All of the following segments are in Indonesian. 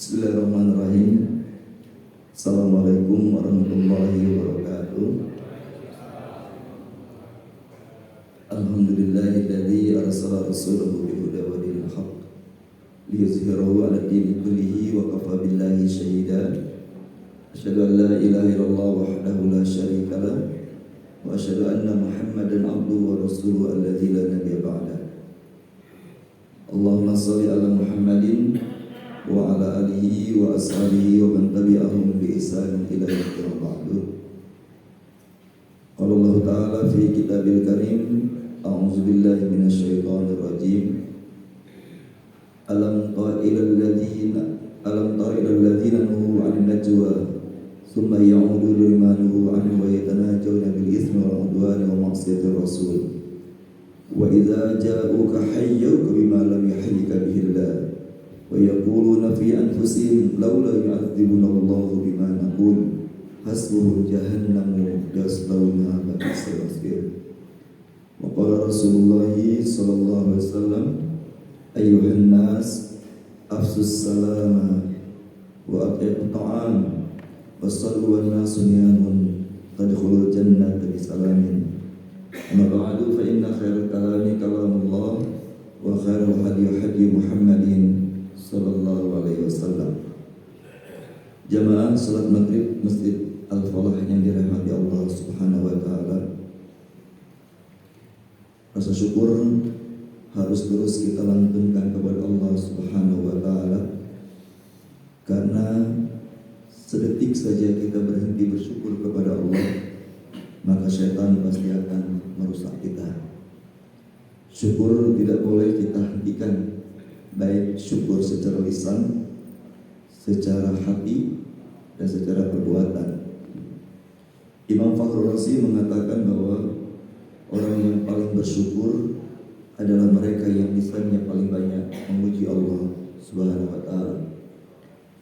Bismillahirrahmanirrahim. Assalamualaikum warahmatullahi wabarakatuh. Alhamdulillahilladzi arsala rasulahu bil huda wa dinil haqq liyuzhirahu 'ala dini kullihi wa kafa billahi shahida. Asyhadu an la ilaha illallah wahdahu la syarika lah wa asyhadu anna Muhammadan 'abduhu wa rasuluhu alladzi la nabiyya ba'da. Allahumma shalli 'ala Muhammadin wa ala alihi wa ashabihi wa man tabi'ahum bi ihsan ila yaumil ba'd. Qala Allah Ta'ala fi kitabil karim, a'udzu billahi minasy syaithanir rajim. Alam tara ilal ladzina nuhu 'anil najwa thumma ya'udu lima nuhu 'anhu wa yatanajawna bil itsmi wal 'udwani wa ma'siyatir rasul. Wa idza ja'uka hayyuka bima lam yahyika bihi Allah wa yaquluna fi anfusihim laula yu'adzibuna Allahu bima naqul hasbuhum jahannamu yaslawnaha wa bi'sal masir. Wa qala Rasulullah sallallahu alaihi wasallam, ayyuhan nas afsus salama wa aqiqut ta'am wa sallu wan nasu niyamun tadkhulul jannata bisalamin. Amma ba'du, fa inna khairal kalami kalamullah wa khairal hadi Muhammadin sallallahu alaihi wasallam. Jamaah salat maghrib Masjid Al-Falah yang dirahmati Allah Subhanahu wa taala. Rasa syukur harus terus kita lantunkan kepada Allah Subhanahu wa taala, karena sedetik saja kita berhenti bersyukur kepada Allah, maka syaitan pasti akan merusak kita. Syukur tidak boleh kita hentikan, baik syukur secara lisan, secara hati, dan secara perbuatan. Imam Fakhrul Razi mengatakan bahwa orang yang paling bersyukur adalah mereka yang lisannya paling banyak memuji Allah Subhanahu wa taala.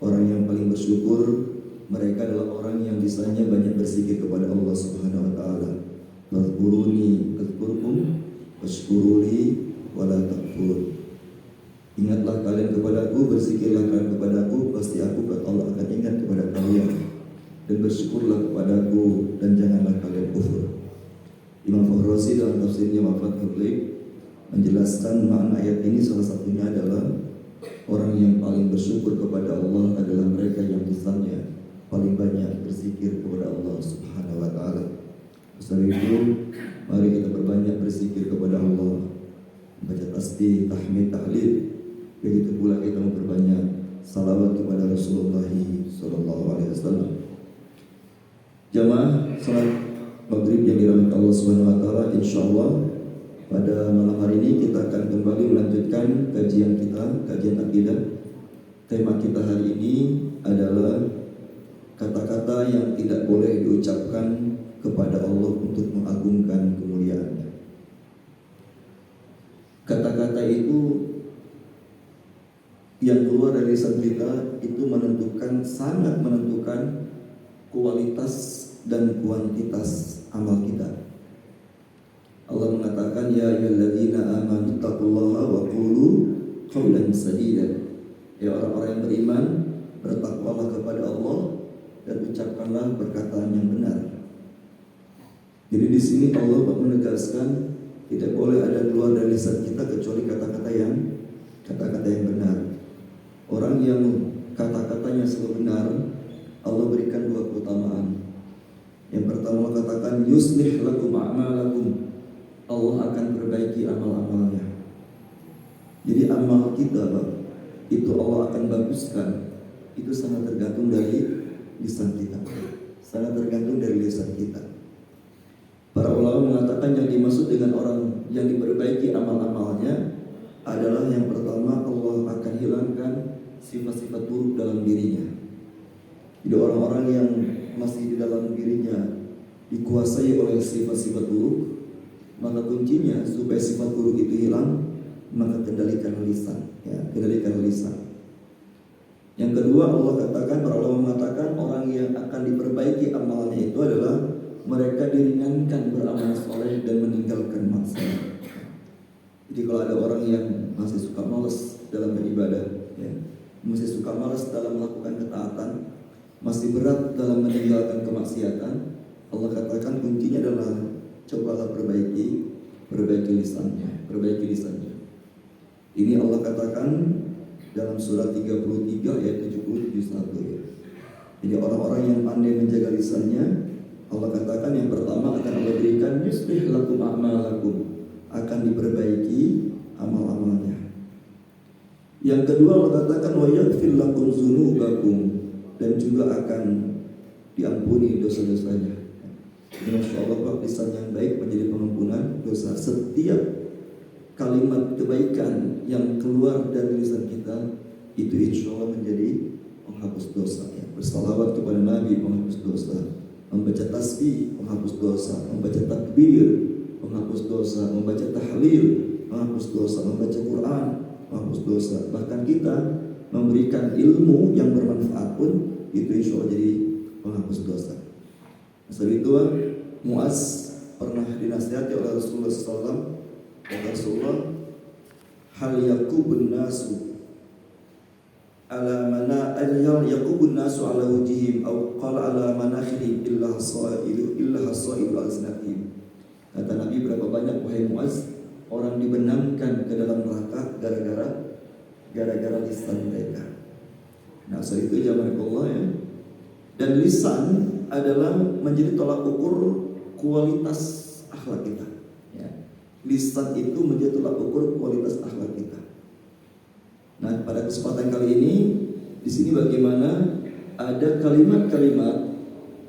Orang yang paling bersyukur mereka adalah orang yang lisannya banyak berzikir kepada Allah Subhanahu wa taala. Fadhkuruni adzkurkum washkuruli wala takfur. Ingatlah kalian kepadaku, berzikirlah kalian kepadaku, pasti aku Allah akan ingat kepada kalian, dan bersyukurlah kepadaku dan janganlah kalian kufur. Imam Fakhrul Razi dalam tafsirnya Mafathul Ghaib menjelaskan makna ayat ini, salah satunya adalah orang yang paling bersyukur kepada Allah adalah mereka yang lisannya paling banyak berzikir kepada Allah Subhanahu wa taala. Oleh itu, mari kita berbanyak berzikir kepada Allah, baca tasbih, tahmid, tahlil. Begitu pula kita memperbanyak salawat kepada Rasulullah sallallahu alaihi wasallam. Jamaah salat maghrib yang dirahmati Allah Subhanahu wa taala, insyaallah pada malam hari ini kita akan kembali melanjutkan kajian kita, kajian akidah. Tema kita hari ini adalah kata-kata yang tidak boleh diucapkan kepada Allah untuk mengagungkan kemuliaan-Nya. Kata-kata itu yang keluar dari lisan kita itu sangat menentukan kualitas dan kuantitas amal kita. Allah mengatakan, ya ayyuhalladzina amanu taqullaha wa qulu qawlan sadida. Ya orang-orang yang beriman, bertakwalah kepada Allah dan ucapkanlah perkataan yang benar. Jadi di sini Allah menegaskan tidak boleh ada keluar dari lisan kita kecuali kata-kata yang benar. Orang yang kata-katanya selalu benar, Allah berikan dua keutamaan. Yang pertama, katakan yuslih lakum a'malakum, Allah akan perbaiki amal-amalnya. Jadi amal kita itu Allah akan baguskan. Itu sangat tergantung dari lisan kita. Sangat tergantung dari lisan kita. Para ulama mengatakan yang dimaksud dengan orang yang diperbaiki amal-amalnya adalah yang pertama, Allah akan hilangkan sifat-sifat buruk dalam dirinya. Jadi orang-orang yang masih di dalam dirinya dikuasai oleh sifat-sifat buruk, maka kuncinya supaya sifat buruk itu hilang, maka kendalikan lisan, kendalikan lisan. Yang kedua, Allah katakan, para ulama mengatakan orang yang akan diperbaiki amalnya itu adalah mereka diringankan beramal soleh dan meninggalkan maksiat. Jadi kalau ada orang yang masih suka malas dalam beribadah, masih suka malas dalam melakukan ketaatan, masih berat dalam meninggalkan kemaksiatan, Allah katakan kuncinya adalah cobalah perbaiki lisannya, perbaiki lisannya. Ini Allah katakan dalam surat 33 ayat 71 ya. Jadi orang-orang yang pandai menjaga lisannya, Allah katakan yang pertama akan Allah berikan yuslih lakum a'malakum, akan diperbaiki amal-amalnya. Yang kedua Allah katakan wa yaghfir lakum dzunubakum, dan juga akan diampuni dosa-dosanya. Masya Allah, Pak, lisan yang baik menjadi pengampunan dosa. Setiap kalimat kebaikan yang keluar dari lisan kita itu insya Allah menjadi penghapus dosa ya. Bersalawat kepada Nabi penghapus dosa, membaca tasbih penghapus dosa, membaca takbir penghapus dosa, membaca tahlil penghapus dosa, membaca Quran penghapus dosa. Bahkan kita memberikan ilmu yang bermanfaat pun itu insya Allah jadi penghapus dosa. Sebab itu Muaz pernah dinasihati oleh Rasulullah SAW. Kata Rasulullah, hal yakubun nasu ala mana yakubun nasu ala wujihim atau qala ala manakhihim illa hasailu alsinatihim. Kata Nabi, berapa banyak wahai Muaz orang dibenamkan ke dalam neraka gara-gara lisan mereka. Nah, saat itu zaman Allah ya. Dan lisan adalah menjadi tolak ukur kualitas akhlak kita. Ya. Lisan itu menjadi tolak ukur kualitas akhlak kita. Nah, pada kesempatan kali ini, di sini bagaimana ada kalimat-kalimat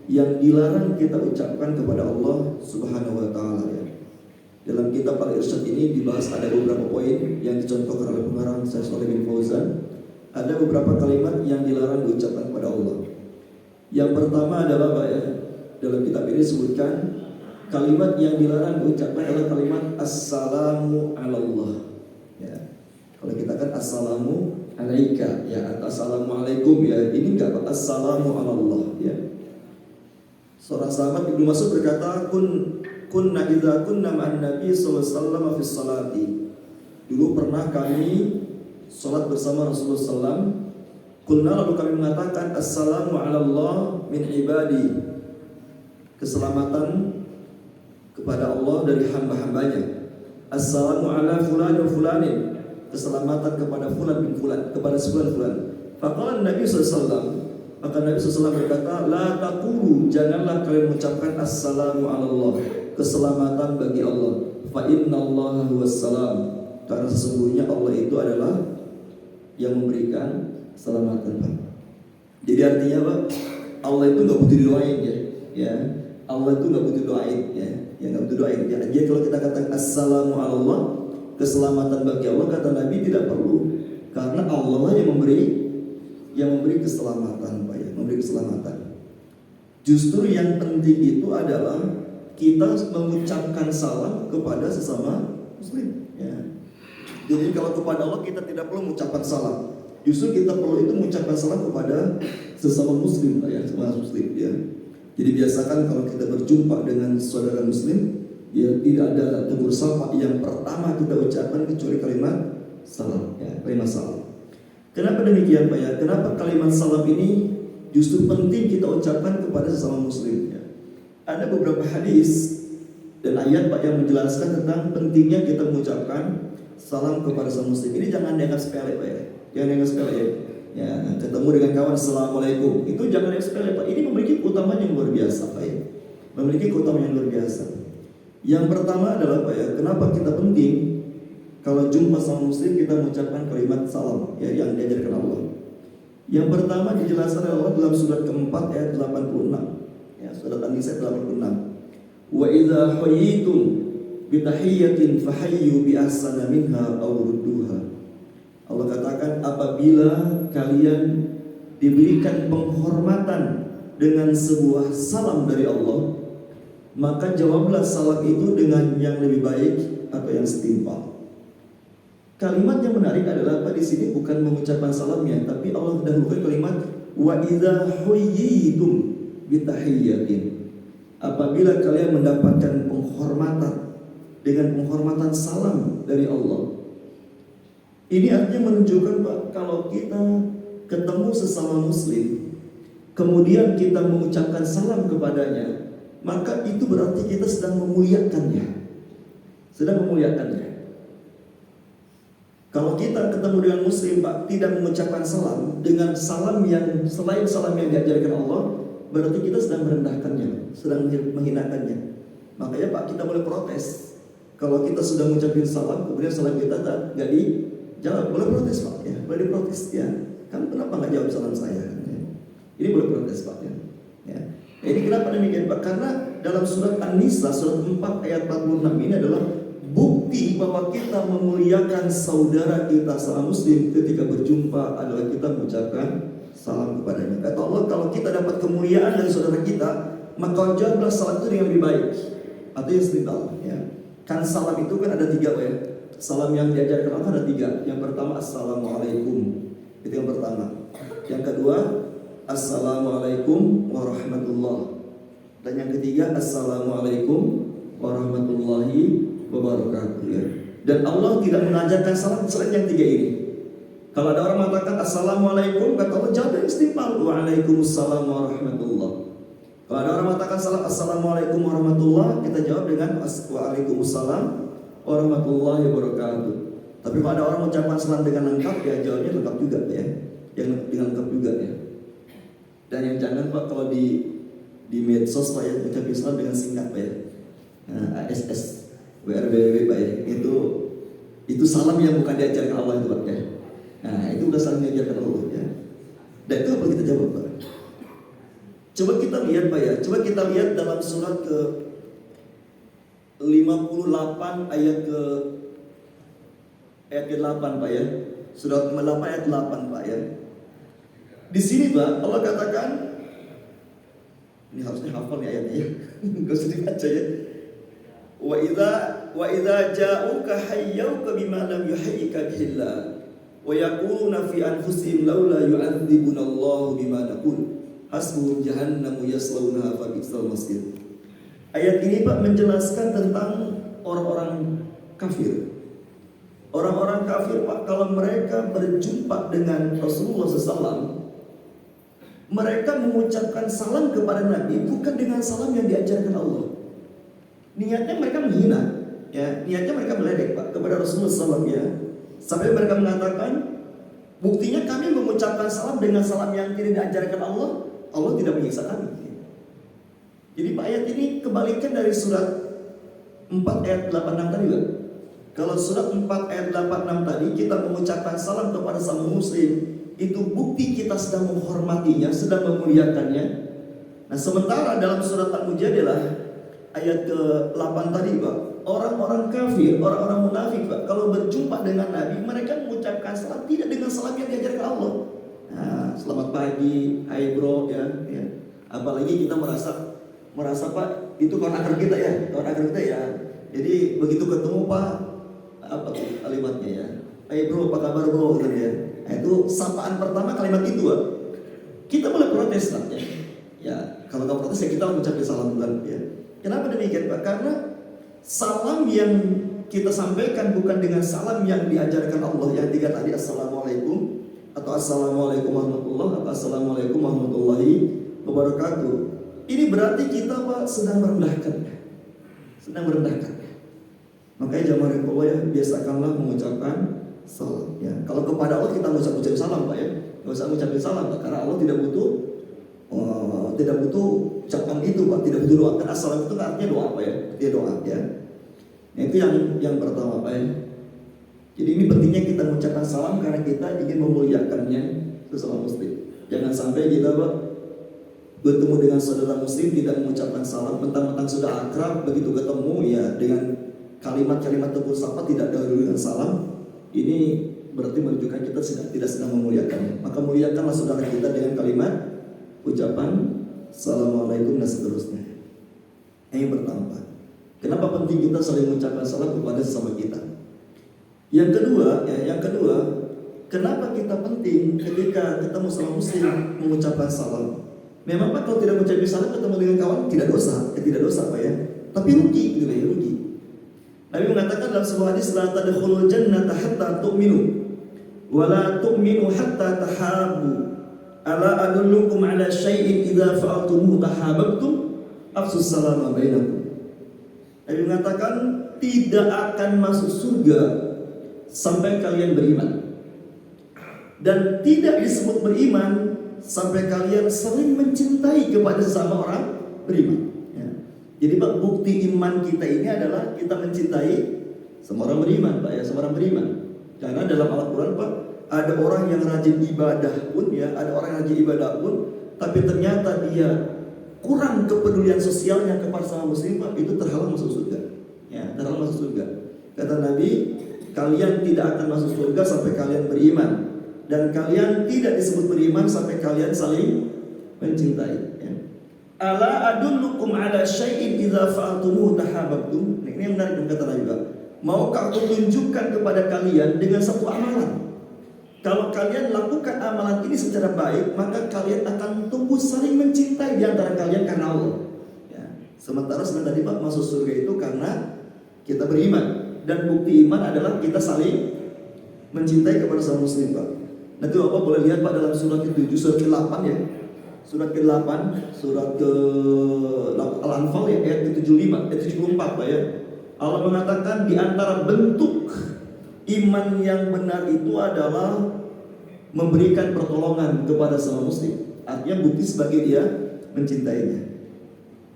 yang dilarang kita ucapkan kepada Allah Subhanahu wa Ta'ala. Ya. Dalam kitab Al-Irsyad ini dibahas ada beberapa poin yang dicontohkan oleh pengarang Syekh Shalih bin Fauzan. Ada beberapa kalimat yang dilarang diucapkan kepada Allah. Yang pertama adalah Pak ya, dalam kitab ini disebutkan kalimat yang dilarang diucapkan adalah kalimat assalamu ala Allah. Ya. Kalau kita kan assalamu alaika ya, atau assalamualaikum ya, ini enggak Pak, assalamu ala Allah ya. Seorang sahabat Ibnu Mas'ud berkata, kunna idza kunna ma'an nabi sallallahu alaihi wasallam fi sholati. Dulu pernah kami salat bersama Rasulullah sallallahu. Qulna, lalu kami mengatakan assalamu ala Allah min ibadi, keselamatan kepada Allah dari hamba-hambanya. Assalamu ala fulan wa fulanin, keselamatan kepada fulan bin fulan, kepada sefulan. Faqala Nabi sallallahu, maka Nabi sallallahu berkata, la taqulu, janganlah kalian mengucapkan assalamu ala Allah, keselamatan bagi Allah. Fa innallaha huwas salam, karena sesungguhnya Allah itu adalah yang memberikan keselamatan, Pak. Jadi artinya Pak, Allah itu nggak butuh doain ya. Allah itu nggak butuh doain ya. Nggak butuh doain. Ya. Jadi kalau kita katakan assalamu ala Allah, keselamatan bagi Allah, kata Nabi tidak perlu, karena Allah lah yang memberi keselamatan, Pak ya, memberi keselamatan. Justru yang penting itu adalah kita mengucapkan salam kepada sesama Muslim. Ya. Jadi kalau kepada Allah kita tidak perlu mengucapkan salam. Justru kita perlu itu mengucapkan salam kepada sesama Muslim, ya, sesama Muslim. Ya. Jadi biasakan kalau kita berjumpa dengan saudara Muslim, ya tidak ada tegur sapa yang pertama kita ucapkan kecuali kalimat salam, ya, kalimat salam. Kenapa demikian, Pak ya? Kenapa kalimat salam ini justru penting kita ucapkan kepada sesama Muslim? Ya. Ada beberapa hadis dan ayat Pak yang menjelaskan tentang pentingnya kita mengucapkan salam kepada sesama Muslim. Ini jangan dianggap sepele, Pak ya. Jangan dianggap sepele ya. Ya, ketemu dengan kawan assalamualaikum, itu jangan dianggap sepele, Pak. Ini memiliki keutamaan yang luar biasa, Pak ya. Memiliki keutamaan yang luar biasa. Yang pertama adalah Pak ya, kenapa kita penting kalau jumpa sama Muslim kita mengucapkan kalimat salam ya, yang diajarkan Allah. Yang pertama dijelaskan oleh Allah dalam surat keempat ayat 86. Ya, surat An-Nisa 86. Wa idza hayyitum bi tahiyyatin fahayyu bi ahsana minha aw rudduha. Allah katakan apabila kalian diberikan penghormatan dengan sebuah salam dari Allah, maka jawablah salam itu dengan yang lebih baik atau yang setimpal. Kalimat yang menarik adalah apa di sini bukan mengucapkan salamnya, tapi Allah dahulukan kalimat wa idza huyyitum bitahiyyatin. Apabila kalian mendapatkan penghormatan dengan penghormatan salam dari Allah. Ini artinya menunjukkan Pak, kalau kita ketemu sesama muslim, kemudian kita mengucapkan salam kepadanya, maka itu berarti kita sedang memuliakannya. Sedang memuliakannya. Kalau kita ketemu dengan muslim Pak, tidak mengucapkan salam dengan salam yang selain salam yang diajarkan Allah, berarti kita sedang merendahkannya, sedang menghinakannya. Makanya Pak, kita boleh protes. Kalau kita sudah mengucapkan salam, kemudian salam kita nggak dijawab, boleh protes Pak ya, boleh diprotes ya. Kan kenapa nggak jawab salam saya? Ya. Ini boleh protes Pak ya. Ya. Ini kenapa demikian Pak? Karena dalam surat An-Nisa surat 4 ayat 46 ini adalah bukti bahwa kita memuliakan saudara kita seorang muslim ketika berjumpa adalah kita mengucapkan salam kepadanya. Kata Allah, kalau kita dapat kemuliaan dari saudara kita, maka jawablah salam itu dengan lebih baik. Atau yang seringkali ya. Kan salam itu kan ada 3 ya. Salam yang diajarkan Allah ada 3. Yang pertama assalamualaikum. Itu yang pertama. Yang kedua assalamualaikum warahmatullah. Dan yang ketiga assalamualaikum warahmatullahi wabarakatuh ya. Dan Allah tidak mengajarkan salam selain yang 3 ini. Kalau ada orang mengatakan assalamualaikum, kata Allah jawab dengan istighfar, waalaikumsalam warahmatullah. Kalau ada orang mengatakan salam assalamualaikum warahmatullah, kita jawab dengan waalaikumsalam warahmatullahi wabarakatuh. Tapi kalau ada orang mengucapkan salam dengan lengkap, ya jawabnya lengkap juga ya. Yang dengan lengkap juga ya. Dan yang jangan Pak, kalau di medsos Pak ya, ucapin salam dengan singkat Pak ya. ASS WRBW Pak ya, itu salam yang bukan diajarkan Allah itu Pak ya. Nah itu udah salam yang diajarkan Allah ya. Dan itu apa kita jawab Pak? Coba kita lihat Pak ya, coba kita lihat dalam surat ke 58 ayat ke 8 Pak ya. Surat 58 ayat 8 Pak ya. Di sini Pak Allah katakan, ini harusnya hafal nih ayatnya ya. Gak usah dibaca ya. Wa idza ja'uka hayyuka bima lam yuhayyika bihillah wa yaquluna fi anfusihim laula yu'adzibuna Allahu bima naqul hasbuhum jahannamu yaslawnaha fa bi'sal masir. Ayat ini Pak menjelaskan tentang orang-orang kafir. Orang-orang kafir Pak, kalau mereka berjumpa dengan Rasulullah SAW, mereka mengucapkan salam kepada Nabi bukan dengan salam yang diajarkan Allah. Niatnya mereka menghina, ya, niatnya mereka meledek Pak kepada Rasulullah SAW ya. Sampai mereka mengatakan, buktinya kami mengucapkan salam dengan salam yang tidak diajarkan Allah, Allah tidak menyiksa kami. Jadi Pak ayat ini kebalikan dari surat 4 ayat 86 tadi Pak. Kalau surat 4 ayat 86 tadi kita mengucapkan salam kepada sama muslim, itu bukti kita sedang menghormatinya, sedang memuliakannya. Nah sementara dalam surat Al-Mujadilah ayat ke-8 tadi Pak, orang-orang kafir, orang-orang munafik Pak, kalau berjumpa dengan Nabi, mereka mengucapkan salam tidak dengan salam yang diajarkan Allah. Nah, selamat pagi, hai bro ya. Apalagi kita merasa Pak, itu kawan akrab kita ya, kawan akrab kita ya. Jadi begitu ketemu Pak, apa tuh kalimatnya ya? Hai bro, apa kabar bro gitu ya. Nah, itu sapaan pertama kalimat itu Pak. Kita boleh protes Pak ya. Ya, kalau nggak protes ya kita mengucapkan salam bukan ya. Kenapa demikian Pak? Karena salam yang kita sampaikan bukan dengan salam yang diajarkan Allah yang 3 tadi assalamualaikum atau assalamualaikum warahmatullahi atau assalamualaikum warahmatullahi wabarakatuh. Ini berarti kita Pak sedang merendahkannya. Sedang merendahkannya. Makanya jamaah Allah ya, biasakanlah mengucapkan salam ya. Kalau kepada Allah kita nggak usah ucapin salam Pak ya. Nggak usah ucapin salam Pak, karena Allah tidak butuh ucapan itu Pak, tidak butuh doa. Karena salam itu artinya doa Pak ya. Dia doa ya. Nah, itu yang pertama Pak ya. Jadi ini pentingnya kita mengucapkan salam karena kita ingin memuliakannya sesama muslim. Jangan sampai kita Pak bertemu dengan saudara muslim tidak mengucapkan salam, mentang-mentang sudah akrab, begitu ketemu ya dengan kalimat-kalimat tegur sapa tidak dahulu dengan salam. Ini berarti menunjukkan kita tidak sedang memuliakannya. Maka muliakanlah saudara kita dengan kalimat ucapan assalamualaikum dan seterusnya. Yang pertama, kenapa penting kita saling mengucapkan salam kepada sesama kita? Yang kedua, kenapa kita penting ketika ketemu sama muslim mengucapkan salam? Memang Pak kalau tidak mengucapkan salam ketemu dengan kawan tidak dosa Pak ya. Tapi rugi gitu ya, rugi. Nabi mengatakan dalam sebuah hadis la tadkhulul jannata hatta tu'minu. Wala tu'minu hatta tahabu. Ala adullukum ala syai'in idza fa'altumuhu tahabbtum afsus salama bainakum. Nabi mengatakan tidak akan masuk surga sampai kalian beriman. Dan tidak disebut beriman sampai kalian saling mencintai kepada sesama orang beriman. Ya. Jadi Pak, bukti iman kita ini adalah kita mencintai semua orang beriman, Pak ya, semua orang beriman. Karena dalam Al-Quran Pak, ada orang yang rajin ibadah pun ya, ada orang yang rajin ibadah pun, tapi ternyata dia kurang kepedulian sosialnya kepada sama muslim Pak, itu terhalang masuk surga. Ya, terhalang masuk surga. Kata Nabi, kalian tidak akan masuk surga sampai kalian beriman. Dan kalian tidak disebut beriman sampai kalian saling mencintai. Ya. Ala adullukum ala syai'in idza fa'altumuhu tahabbtum. Ini yang menarik kata Nabi. Maukah aku tunjukkan kepada kalian dengan satu amalan? Kalau kalian lakukan amalan ini secara baik, maka kalian akan tumbuh saling mencintai di antara kalian karena Allah. Ya. Sementara tadi Pak, masuk surga itu karena kita beriman. Dan bukti iman adalah kita saling mencintai kepada sama muslim Pak. Nanti Bapak boleh lihat Pak dalam surat ke-7, surat ke-8 ya. Surat ke-8, surat Al-Anfal ya, ayat ke-75, ayat 74 Pak ya. Allah mengatakan di antara bentuk iman yang benar itu adalah memberikan pertolongan kepada sama muslim. Artinya bukti sebagai dia mencintainya.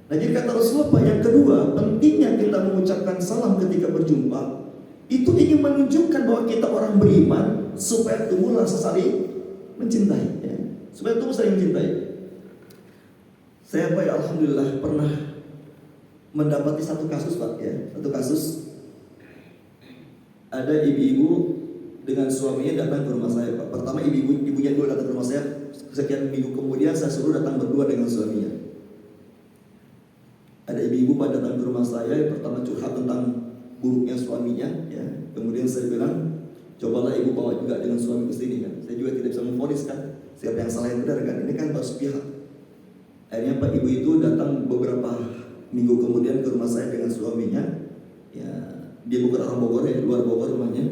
Nah jadi kata Rasulullah Pak, yang kedua, pentingnya kita mengucapkan salam ketika berjumpa. Itu ingin menunjukkan bahwa kita orang beriman supaya tumbuh rasa saling mencintai ya. Supaya tumbuh saling mencintai. Saya Pak ya, alhamdulillah pernah mendapati satu kasus Pak ya. Satu kasus, ada ibu-ibu dengan suaminya datang ke rumah saya Pak. Pertama ibunya dulu datang ke rumah saya. Sekian minggu kemudian saya suruh datang berdua dengan suaminya. Ada ibu-ibu Pak datang ke rumah saya. Yang pertama curhat tentang buruknya suaminya ya. Kemudian saya bilang, cobalah ibu bawa juga dengan suami ke sini kan. Saya juga tidak bisa memvonis kan siapa yang salah yang benar kan. Ini kan harus pihak. Akhirnya Pak, ibu itu datang beberapa minggu kemudian ke rumah saya dengan suaminya. Ya, dia bukan orang Bogor ya, luar Bogor rumahnya.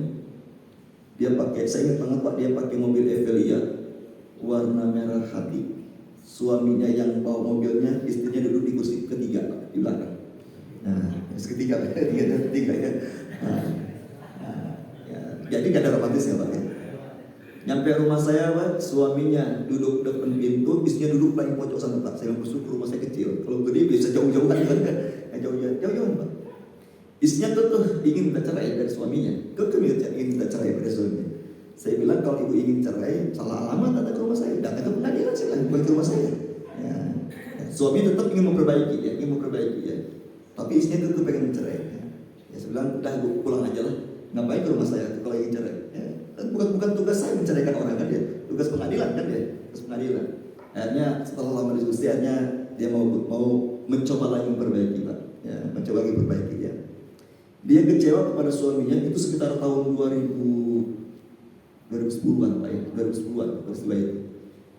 Dia pakai, saya ingat banget Pak, dia pakai mobil Evelia warna merah hati. Suaminya yang bawa mobilnya, istrinya duduk di kursi ketiga Pak, di belakang. Nah, ketiga ya. Jadi gak ada romantisnya Pak ya. Nyampe rumah saya Pak, suaminya duduk depan pintu, istrinya duduk paling pojok sana Pak. Saya bersyukur rumah saya kecil. Kalau gede bisa jauh-jauhan kan? Jauh-jauhan Pak. Istrinya kekeh ingin minta cerai dari suaminya. Ingin minta cerai dari suaminya. Saya bilang kalau ibu ingin cerai, salah alamat datang ke rumah saya. Datang ke pengadilan saya bilang, bukan ke rumah saya. Ya. Suami tetap ingin memperbaiki ya. Tapi istrinya tetap pengen mencerai. Ya saya bilang, udah pulang aja lah. Ngapain ke rumah saya kalau ingin cerai? Ya. Bukan tugas saya menceraikan orang kan ya. Tugas pengadilan kan ya. Tugas pengadilan. Akhirnya setelah lama diskusi, akhirnya dia mau mencoba lagi memperbaiki Pak. Ya, mencoba lagi memperbaiki ya. Dia kecewa kepada suaminya itu sekitar tahun 2010-an Pak ya. 2010-an peristiwa itu.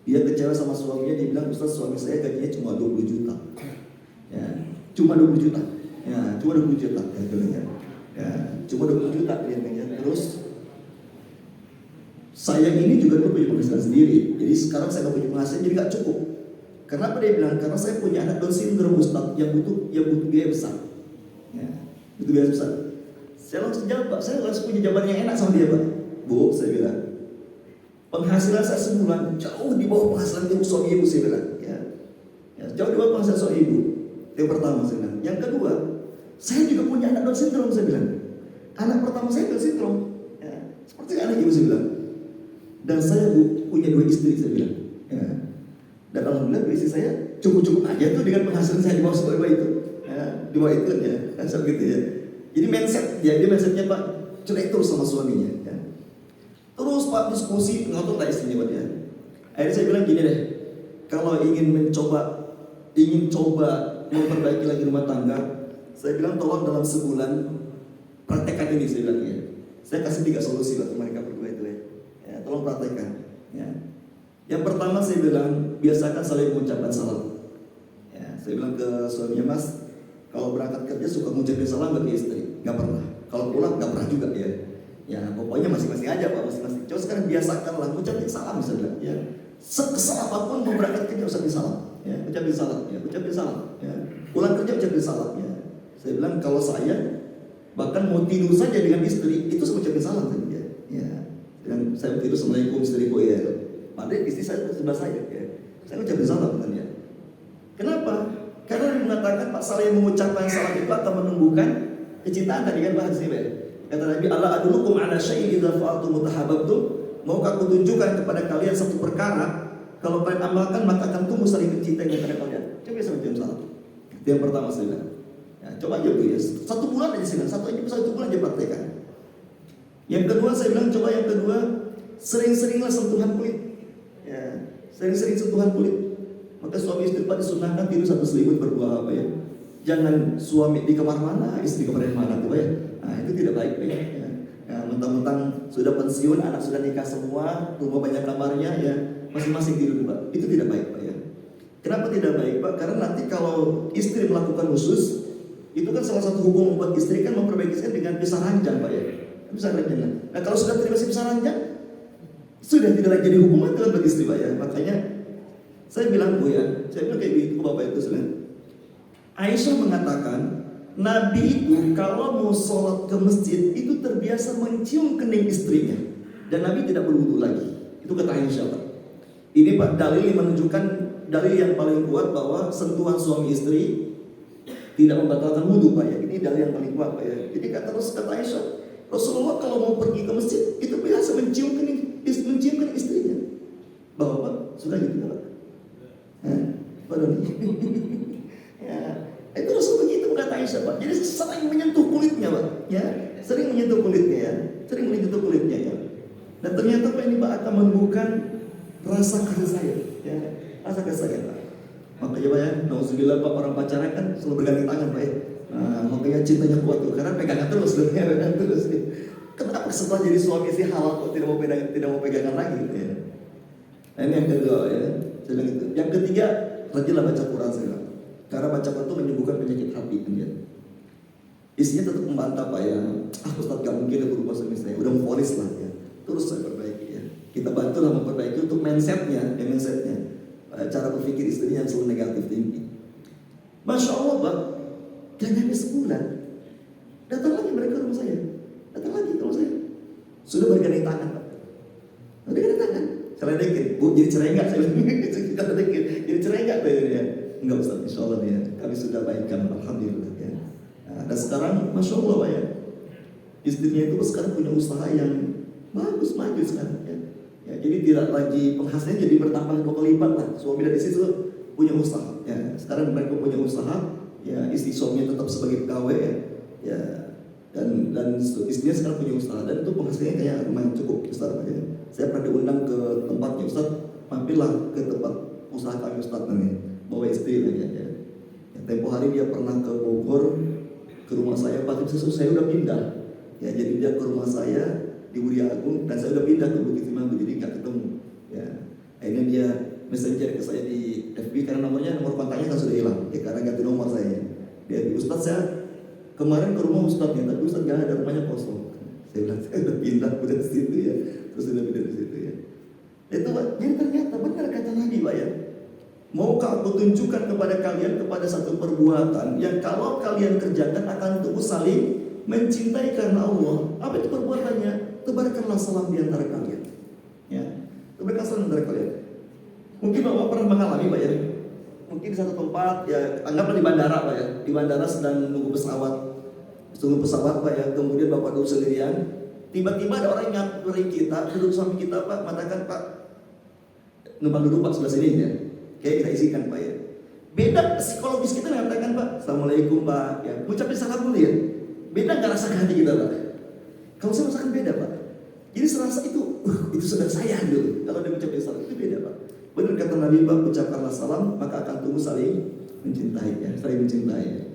Dia kecewa sama suaminya, dia bilang, Ustaz, suami saya gajinya cuma 20 juta. Ya, cuma 20 juta. Ya, cuma 20 juta ya, cuma 20 juta dia. Terus saya ini juga punya penghasilan sendiri. Jadi sekarang saya nggak punya penghasilan, jadi nggak cukup. Kenapa dia bilang? Karena saya punya anak Down syndrome Ustaz yang butuh biaya besar. Ya, butuh biaya besar. Saya langsung jawab Pak, saya langsung punya jawaban yang enak sama dia Pak. Bu, saya bilang, penghasilan saya sebulan jauh di bawah penghasilan ibu suami ibu, saya bilang. Ya, jauh di bawah penghasilan suami ibu. Yang pertama saya bilang. Yang kedua, saya juga punya anak Down syndrome, saya bilang. Anak pertama saya Down syndrome. Ya, seperti anak ibu, saya bilang. Dan saya punya 2 istri, saya bilang. Ya. Dan alhamdulillah istri saya cukup-cukup aja tuh dengan penghasilan saya di bawah itu. Ya, di bawah itu ya, seperti itu ya. Jadi mindsetnya Pak cerai terus sama suaminya. Ya. Terus Pak diskusi ngotot lah istrinya Pak ya. Akhirnya saya bilang gini deh, kalau ingin coba memperbaiki lagi rumah tangga, saya bilang tolong dalam sebulan praktekkan ini, saya bilang ya. Saya kasih 3 solusi buat mereka berdua itu ya. Ya, tolong praktekkan. Ya. Yang pertama saya bilang biasakan saling mengucapkan salam. Ya, saya bilang ke suaminya, Mas, kalau berangkat kerja suka ngucapin salam bagi istri? Gak pernah. Kalau pulang gak pernah juga ya. Ya pokoknya masing-masing aja Pak, masing-masing. Coba sekarang biasakanlah ucapin salam misalnya. Ya. Sekesal apapun mau berangkat kerja ucapin salam. Ya, ucapin salam. Ya, ucapin salam. Ya. Pulang kerja ucapin salam. Ya. Saya bilang kalau saya bahkan mau tidur saja dengan istri itu saya ucapin salam tadi ya. Ya. Dan saya tidur assalamualaikum istriku ya. Padahal istri saya sebelah saya. Ya. Saya ucapin salam kan ya. Kenapa? Karena mengatakan Pak Saleh mengucapkan salam itu akan menumbuhkan kecintaan tadi kan bahas ini. Kata Nabi, Allah adulukum ala syai'in idza fa'altum mutahabbabtum. Maukah aku tunjukkan kepada kalian satu perkara kalau kalian amalkan maka akan tumbuh saling mencintai kepada kalian. Coba saya ucapin salam. Itu yang pertama saya bilang. Ya, coba aja Bu ya. 1 bulan aja saya bilang, 1 bulan aja praktekkan. Yang kedua saya bilang coba yang kedua sering-seringlah sentuhan kulit. Ya, sering-sering sentuhan kulit. Maka suami istri Pak disunahkan tidur satu selimut berdua apa ya. Jangan suami di kamar mana, istri di kamar yang mana tuh ya. Nah itu tidak baik Pak ya. Ya, mentang-mentang sudah pensiun, anak sudah nikah semua, rumah banyak kamarnya ya, masing-masing tidur Pak. Itu tidak baik Pak ya. Kenapa tidak baik Pak? Karena nanti kalau istri melakukan khusus, itu kan salah satu hukum membuat istri kan memperbaiki dengan pisah ranjang Pak ya. Pisah ranjang. Nah kalau sudah terima pisah ranjang, sudah tidak lagi jadi hukuman dalam bagi istri Pak ya. Makanya saya bilang Bu ya, saya bilang kayak gitu Bapak itu sebenarnya. Aisyah mengatakan Nabi itu kalau mau sholat ke masjid itu terbiasa mencium kening istrinya dan Nabi tidak berwudu lagi. Itu kata Aisyah Pak. Ini Pak dalil yang menunjukkan dalil yang paling kuat bahwa sentuhan suami istri tidak membatalkan wudu Pak ya. Ini dalil yang paling kuat Pak ya. Jadi kata Aisyah, Rasulullah kalau mau pergi ke masjid itu biasa mencium kening istrinya. Bapak sudah gitu Pak. Ya, itu Rasul begitu kata Aisyah Pak. Jadi sering menyentuh kulitnya Pak. Ya, sering menyentuh kulitnya ya. Ya. Dan ternyata Pak ini Pak akan menumbuhkan rasa kasih sayang. Ya, rasa kasih sayang Pak. Makanya Pak ya, nauzubillah Pak orang pacaran kan selalu bergandengan tangan Pak ya. Nah, makanya cintanya kuat tuh karena pegangan terus. Kenapa setelah jadi suami sih halal kok tidak mau pegangan lagi gitu ya. Nah ini yang kedua ya. Saya bilang itu. Yang ketiga, rajinlah baca Quran saya. Karena baca Quran itu menyembuhkan penyakit hati ya. Isinya tetap membantah Pak ya. Ustaz gak mungkin ada berubah suami saya. Udah memfonis lah ya. Terus saya perbaiki ya. Kita bantulah memperbaiki untuk mindsetnya. Cara berpikir istrinya yang selalu negatif tinggi. Masya Allah Pak. Gak nyampe sebulan. Datang lagi mereka ke rumah saya. Sudah bergandeng tangan Pak. Bergandeng tangan. Cerai Bu, jadi cerai enggak? Jadi cerai enggak ya? Enggak Ustaz, insya Allah ya. Kami sudah baikkan, alhamdulillah ya. Nah, dan sekarang, masya Allah Pak ya, istrinya itu sekarang punya usaha yang bagus, maju sekarang ya. Ya, jadi tidak lagi penghasilannya jadi bertambah 2 kali lipat lah. Suami dan istri itu punya usaha. Ya, sekarang mereka punya usaha. Ya, istri suaminya tetap sebagai pegawai ya. Ya, dan istrinya sekarang punya usaha dan itu penghasilannya kayak lumayan cukup Ustaz ya. Saya pernah diundang ke tempatnya Ustaz, mampirlah ke tempat usaha kami Ustaz nanti, bawa istri lagi ya. Tempo hari dia pernah ke Bogor, ke rumah saya, Pak saya udah pindah. Ya, jadi dia ke rumah saya di Budia Agung dan saya udah pindah ke Bukit Timah, jadi nggak ketemu. Ya, akhirnya dia messenger ke saya di FB karena nomor kontaknya kan sudah hilang, ya karena ganti nomor saya. Dia di Ustaz saya kemarin ke rumah Ustaznya, tapi Ustaz nggak ada, rumahnya kosong. Saya bilang saya udah pindah ke situ ya. Terus sudah pindah di situ ya. Itu Pak, jadi ternyata benar kata Nabi Pak ya. Maukah aku tunjukkan kepada kalian kepada satu perbuatan yang kalau kalian kerjakan akan tumbuh saling mencintai karena Allah. Apa itu perbuatannya? Tebarkanlah salam di antara kalian. Ya, tebarkan salam di antara kalian. Mungkin Bapak pernah mengalami Pak ya. Mungkin di satu tempat ya, anggaplah di bandara Pak ya. Di bandara sedang nunggu pesawat Pak ya. Kemudian Bapak duduk sendirian. Tiba-tiba ada orang yang nyamperin kita, duduk samping kita Pak, mengatakan Pak, numpang duduk Pak sebelah sini ya. Kayak kita isikan Pak ya. Beda psikologis kita mengatakan Pak, Assalamualaikum Pak, ya. Ucapin salam dulu ya. Beda nggak rasa hati kita Pak? Kalau saya rasakan beda Pak. Jadi serasa itu sudah saya dulu. Kalau dia ucapin salam itu beda Pak. Benar kata Nabi Pak, ucapkanlah salam maka akan tumbuh saling mencintai ya, saling mencintai.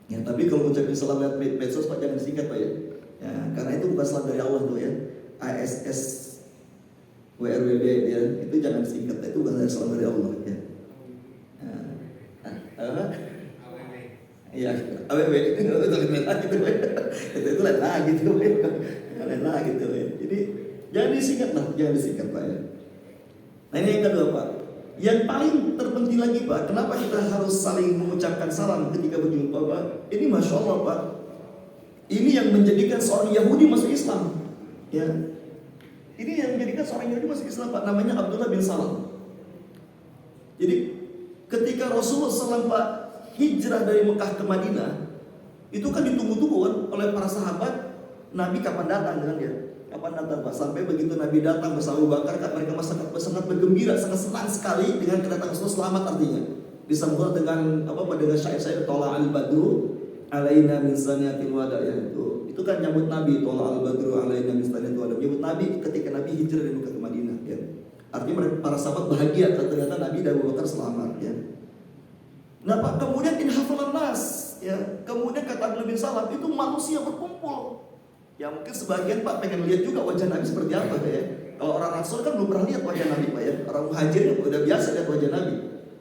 Ya, tapi kalau ucapin salam lewat medsos Pak jangan disingkat Pak ya. Ya, karena itu bukan salam dari Allah tuh ya. ASS WRWB ya, itu jangan singkat, itu bukan dari salam dari Allah ya. Iya, awe itu lain lagi tuh. Itu lain lagi tuh. Lain lagi tuh. Jadi jangan disingkat lah, jangan disingkat Pak ya. Nah ini yang kedua Pak. Yang paling terpenting lagi Pak, kenapa kita harus saling mengucapkan salam ketika berjumpa Pak? Ini Masya Allah Pak. Ini yang menjadikan seorang Yahudi masuk Islam. Ya. Ini yang menjadikan seorang Yahudi masuk Islam Pak, namanya Abdullah bin Salam. Jadi ketika Rasulullah SAW Pak hijrah dari Mekah ke Madinah, itu kan ditunggu-tunggu kan oleh para sahabat, Nabi kapan datang kan ya? Kapan datang Pak? Sampai begitu Nabi datang bersama Abu Bakar, kan mereka sangat bergembira, sangat senang sekali dengan kedatangan Rasulullah, selamat artinya. Disambut dengan dengan syair-syair Tola al-Badru alaina min saniyatil wada ya itu kan nyambut Nabi, Tola al-Badru alaina min saniyatil wada, nyambut Nabi ketika Nabi hijrah dari Mekah ke Madinah ya. Artinya para sahabat bahagia ternyata Nabi dan Abu Bakar selamat ya. Nah Pak, kemudian inhafalan nas ya. Kemudian kata Abdullah bin Salam itu manusia berkumpul. Ya mungkin sebagian Pak pengen lihat juga wajah Nabi seperti apa ya. Kalau orang Ansor kan belum pernah lihat wajah Nabi Pak ya. Orang Muhajir udah biasa lihat wajah Nabi.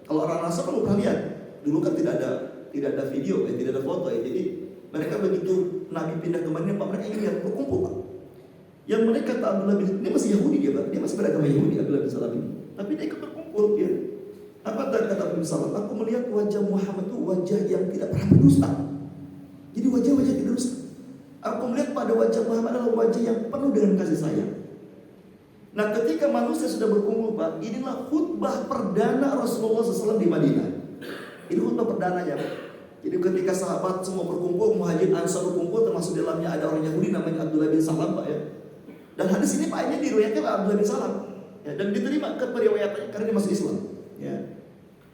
Kalau orang Ansor kan belum pernah lihat. Dulu kan tidak ada video ya, tidak ada foto ya. Jadi mereka begitu Nabi pindah ke Madinah Pak, mereka ingin lihat berkumpul Pak. Yang mereka kata Abdullah bin Salam, dia masih Yahudi dia Pak, dia masih beragama Yahudi Abdullah bin Salam ini. Tapi dia ikut berkumpul ya. Apa kata Abdullah bin Salam? Aku melihat wajah Muhammad itu wajah yang tidak pernah berdusta. Jadi wajah-wajah tidak berdusta. Aku melihat pada wajah Muhammad adalah wajah yang penuh dengan kasih sayang. Nah ketika manusia sudah berkumpul Pak, inilah khutbah perdana Rasulullah SAW di Madinah. Ini khutbah perdananya Pak. Jadi ketika sahabat semua berkumpul, Muhajir Ansar berkumpul, termasuk dalamnya ada orang Yahudi namanya Abdullah bin Salam Pak ya. Dan hadis ini Pak ini diriwayatkan oleh Abdullah bin Salam ya, dan diterima ke periwayatannya karena dia masuk Islam ya.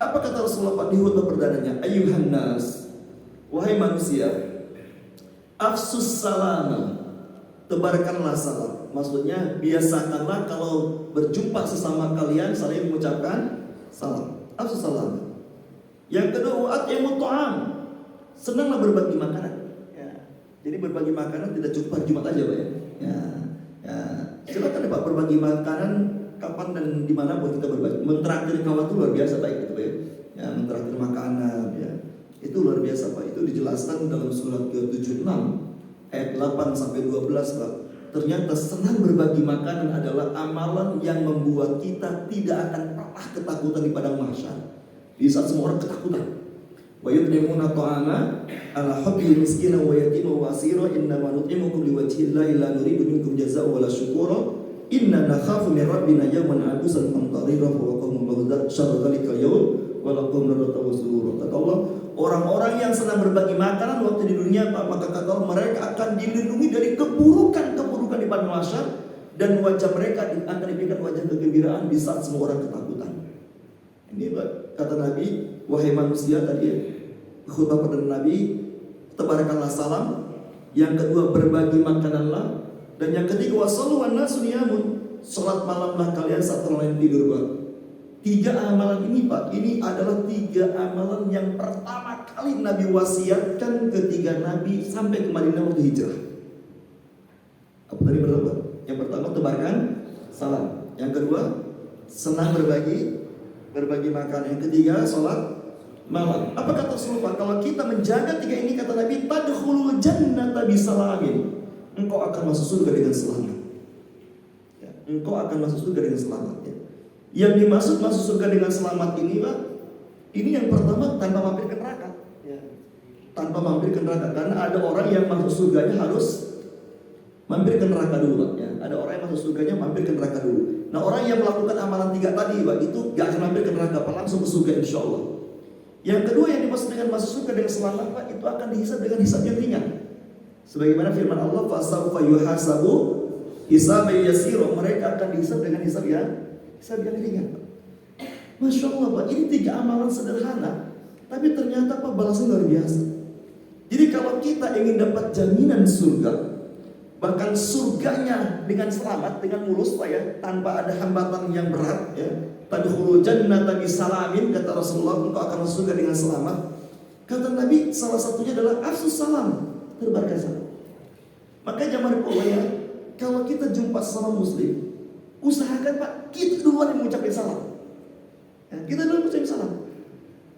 Apa kata Rasulullah Pak di khutbah perdananya? Ayyuhan nas, wahai manusia, afsus salama, tebarkanlah salam. Maksudnya biasakanlah kalau berjumpa sesama kalian saling mengucapkan salam. Afsus salam. Yang kedua, wa'at'imut ta'am, senanglah berbagi makanan ya. Jadi berbagi makanan tidak cukup hari Jumat aja Pak ya. Ya, silakan ya Pak berbagi makanan kapan dan dimanapun kita berbagi. Mentraktir kawan itu luar biasa baik itu Pak ya. Ya mentraktir makanan ya. Itu luar biasa Pak. Itu dijelaskan dalam surat ke-76 ayat 8 sampai 12 Pak. Ternyata senang berbagi makanan adalah amalan yang membuat kita tidak akan pernah ketakutan di padang mahsyar. Di saat semua orang ketakutan. Wa yut'imuna ta'ama ala hubbi miskina wa yatima wa asira innama nut'imukum liwajhillahi la nuridu minkum jazaa'an wala syukura inna nakhafu min rabbina yawman 'abusan qamtarira wa waqahumullahu syarra dzalikal yawm wa lakum nadrata wa surura. Kata Allah, orang-orang yang senang berbagi makanan waktu di dunia Pak, maka kata Allah mereka akan dilindungi dari keburukan-keburukan di padang mahsyar dan wajah mereka akan diberikan wajah kegembiraan di saat semua orang ketakutan. Ini Pak, kata Nabi, wahai manusia tadi ya, khutbah perdana Nabi, tebarkanlah salam. Yang kedua, berbagi makananlah. Dan yang ketiga, wasallu wan nasu niyamun, salat malamlah kalian saat orang lain tidur Pak. 3 amalan ini Pak, ini adalah 3 amalan yang pertama kali Nabi wasiatkan ketika Nabi sampai ke Madinah waktu hijrah. Apa tadi pertama? Yang pertama tebarkan salam. Yang kedua, senang berbagi makan. Yang ketiga, sholat malam. Apa kata Rasulullah? Kalau kita menjaga 3 ini, kata Nabi, tadkhulul jannata bisalamin, engkau akan masuk surga dengan selamat ya, engkau akan masuk surga dengan selamat ya. Yang dimaksud masuk surga dengan selamat ini Pak, ini yang pertama tanpa mampir ke neraka ya. Tanpa mampir ke neraka. Karena ada orang yang masuk surganya harus mampir ke neraka dulu Pak ya. Ada orang yang masuk surganya mampir ke neraka dulu. Nah orang yang melakukan amalan 3 tadi Pak, itu gak akan mampir ke neraka Pak, langsung ke surga insya Allah. Yang kedua yang dimaksud dengan masuk surga dengan selamat Pak, itu akan dihisab dengan hisab yang ringan. Sebagaimana firman Allah, fasawfa yuhasabu hisaban yasira, mereka akan dihisab dengan hisab yang ringan. Masya Allah Pak, ini 3 amalan sederhana, tapi ternyata Pak balasnya luar biasa. Jadi kalau kita ingin dapat jaminan surga, bahkan surganya dengan selamat, dengan mulus Pak ya, tanpa ada hambatan yang berat ya. Tadkhulul jannata bisalamin, kata Rasulullah, engkau akan masuk surga dengan selamat. Kata Nabi, salah satunya adalah afsus salam, tebarkan salam. Maka jamaah ya, kalau kita jumpa sama muslim, usahakan Pak, kita duluan yang mengucapkan salam ya, kita duluan mengucapkan salam.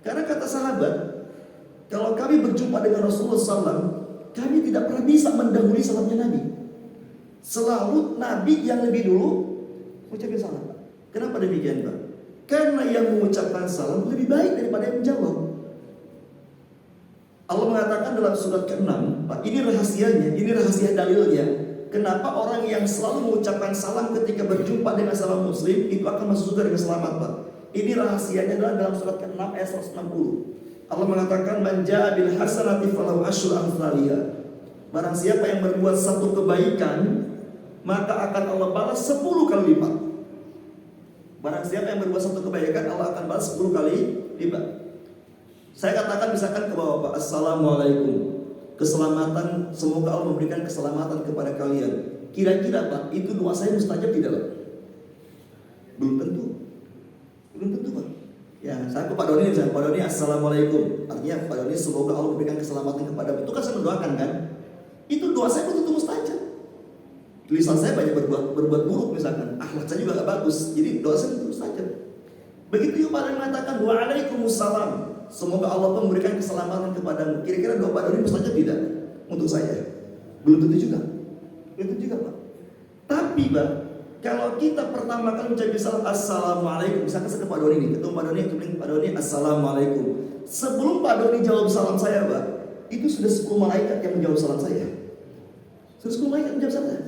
Karena kata sahabat, Kalau kami berjumpa dengan Rasulullah SAW, kami tidak pernah bisa mendahului salamnya Nabi. Selalu Nabi yang lebih dulu mengucapkan salam. Kenapa demikian, Pak? Karena yang mengucapkan salam lebih baik daripada yang menjawab. Allah mengatakan dalam surat ke-6, Pak, ini rahasianya, ini rahasia dalilnya. Kenapa orang yang selalu mengucapkan salam ketika berjumpa dengan sesama muslim itu akan masuk surga dengan selamat, Pak? Ini rahasianya adalah dalam surat ke-6 ayat 160. Allah mengatakan man jaa bil hasanati falahu asyru amsalihha. Barang siapa yang berbuat satu kebaikan, maka akan Allah balas 10 kali lipat. Barang siapa yang berbuat satu kebaikan, Allah akan balas 10 kali lipat. Saya katakan misalkan ke bawah, Pak, assalamualaikum, keselamatan, semoga Allah memberikan keselamatan kepada kalian. Kira-kira, Pak, itu doa saya mustajab tidak, Pak? Belum tentu, Pak. Ya, saya ke Pak Doni misalnya, Pak Doni assalamualaikum, artinya Pak Doni semoga Allah memberikan keselamatan kepada. Itu kan saya mendoakan kan? Itu doa saya belum tentu mustajab. Lisan saya banyak berbuat buruk misalkan, akhlak saya juga gak bagus, jadi doa saya belum mustajab. Begitu juga Pak Doni mengatakan waalaikumsalam, semoga Allah memberikan keselamatan kepadamu. Kira-kira doa Pak Doni mustajab tidak untuk saya? Belum tentu juga. Belum tentu juga, Pak. Tapi, Pak, kalau kita pertama kali mengucapkan salam assalamualaikum, misalkan saya ke Pak Doni nih, ketemu Pak Doni, Pak Doni assalamualaikum. Sebelum Pak Doni jawab salam saya, Pak, itu sudah 10 malaikat yang menjawab salam saya. Sudah 10 malaikat menjawab salam saya.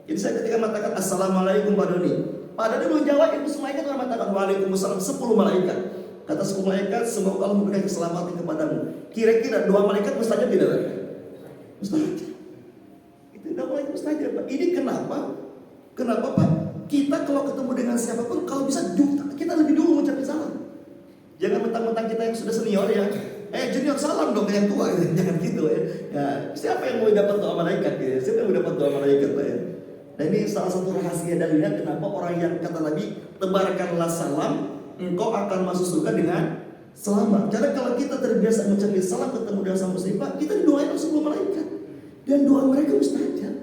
Jadi saya ketika mengatakan assalamualaikum Pak Doni, Pak Doni belum jawab, itu semua malaikat orang mengatakan waalaikumsalam, 10 malaikat. Kata 10 malaikat, semoga Allah memberikan keselamatan kepadamu. Kira-kira doa malaikat mustajab tidak, Pak? Mustajab. Itu doa malaikat mustajab, Pak. Ini kenapa? Kenapa, Pak? Kita kalau ketemu dengan siapapun, kalau bisa kita lebih dulu mengucapkan salam. Jangan mentang-mentang kita yang sudah senior ya, junior salam dong ke yang tua, jangan gitu ya. Ya, siapa yang mau dapat doa malaikat ya? Siapa yang mau dapat doa malaikat, Pak ya? Dan ini salah satu rahasia dalilnya kenapa orang yang kata Nabi, tebarkanlah salam, engkau akan masuk surga dengan selamat. Karena kalau kita terbiasa mengucapkan salam ketemu dengan sama muslim, Pak, kita didoain oleh semua malaikat. Dan doa mereka mustajab.